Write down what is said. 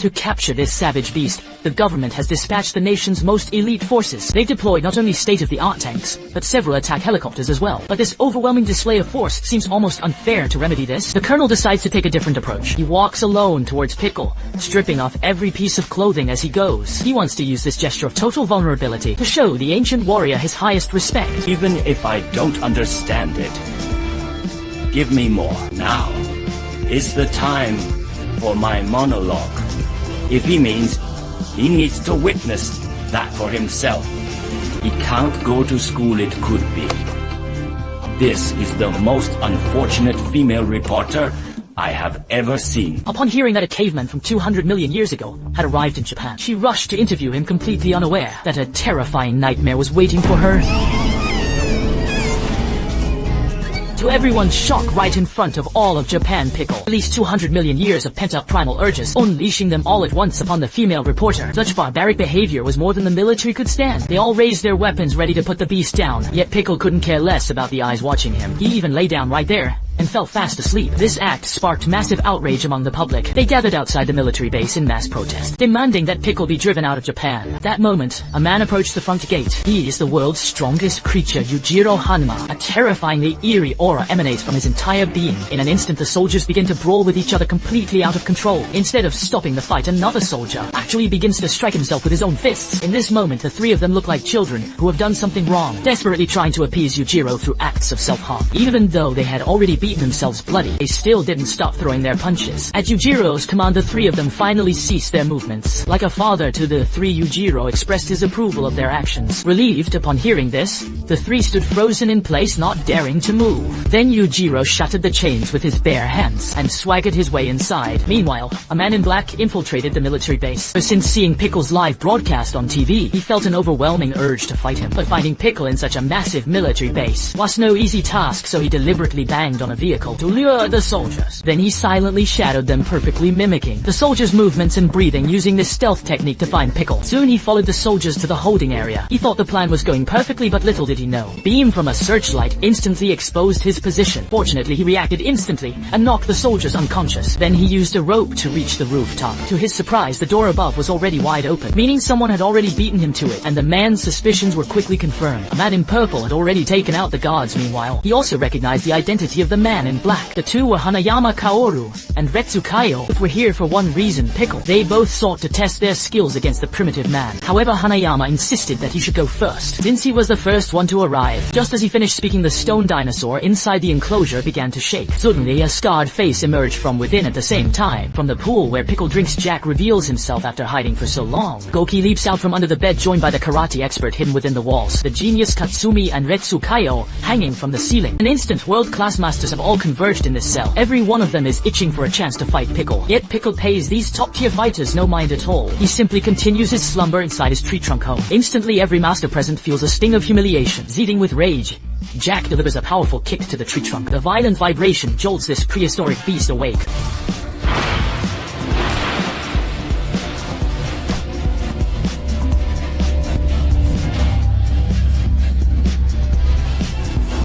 To capture this savage beast, the government has dispatched the nation's most elite forces. They've deployed not only state-of-the-art tanks, but several attack helicopters as well. But this overwhelming display of force seems almost unfair. To remedy this, the colonel decides to take a different approach. He walks alone towards Pico, stripping off every piece of clothing as he goes. He wants to use this gesture of total vulnerability to show the ancient warrior his highest respect. Even if I don't understand it, give me more. Now is the time for my monologue. If he means he needs to witness that for himself, he can't go to school, it could be. This is the most unfortunate female reporter I have ever seen. Upon hearing that a caveman from 200 million years ago had arrived in Japan, she rushed to interview him, completely unaware that a terrifying nightmare was waiting for her. To everyone's shock, right in front of all of Japan, Pico released 200 million years of pent-up primal urges, unleashing them all at once upon the female reporter. Such barbaric behavior was more than the military could stand. They all raised their weapons ready to put the beast down, yet Pico couldn't care less about the eyes watching him. He even lay down right there and fell fast asleep. This act sparked massive outrage among the public. They gathered outside the military base in mass protest, demanding that Pico be driven out of Japan. At that moment, a man approached the front gate. He is the world's strongest creature, Yujiro Hanma. A terrifyingly eerie aura emanates from his entire being. In an instant, the soldiers begin to brawl with each other, completely out of control. Instead of stopping the fight, another soldier actually begins to strike himself with his own fists. In this moment, the three of them look like children who have done something wrong, desperately trying to appease Yujiro through acts of self-harm. Even though they had already beaten themselves bloody, they still didn't stop throwing their punches. At Yujiro's command, the three of them finally ceased their movements. Like a father to the three, Yujiro expressed his approval of their actions. Relieved upon hearing this, the three stood frozen in place, not daring to move. Then Yujiro shattered the chains with his bare hands and swaggered his way inside. Meanwhile, a man in black infiltrated the military base. Since seeing Pico's live broadcast on TV, he felt an overwhelming urge to fight him. But finding Pico in such a massive military base was no easy task, so he deliberately banged on a vehicle to lure the soldiers. Then he silently shadowed them, perfectly mimicking the soldiers' movements and breathing, using this stealth technique to find Pico. Soon he followed the soldiers to the holding area. He thought the plan was going perfectly, but little did he know. Beam from a searchlight instantly exposed his position. Fortunately, he reacted instantly and knocked the soldiers unconscious. Then he used a rope to reach the rooftop. To his surprise, the door above was already wide open, meaning someone had already beaten him to it, and the man's suspicions were quickly confirmed. A man in purple had already taken out the guards. Meanwhile, he also recognized the identity of the man in black. The two were Hanayama Kaoru and Retsu Kaio. Both were here for one reason, Pico. They both sought to test their skills against the primitive man. However, Hanayama insisted that he should go first, since he was the first one to arrive. Just as he finished speaking, the stone dinosaur inside the enclosure began to shake. Suddenly, a scarred face emerged from within at the same time. From the pool where Pico drinks, Jack reveals himself after hiding for so long. Goki leaps out from under the bed, joined by the karate expert hidden within the walls, the genius Katsumi and Retsu Kaio hanging from the ceiling. In an instant, world-class masters have all converged in this cell. Every one of them is itching for a chance to fight Pico. Yet Pico pays these top-tier fighters no mind at all. He simply continues his slumber inside his tree trunk home. Instantly, every master present feels a sting of humiliation. Seething with rage, Jack delivers a powerful kick to the tree trunk. The violent vibration jolts this prehistoric beast awake.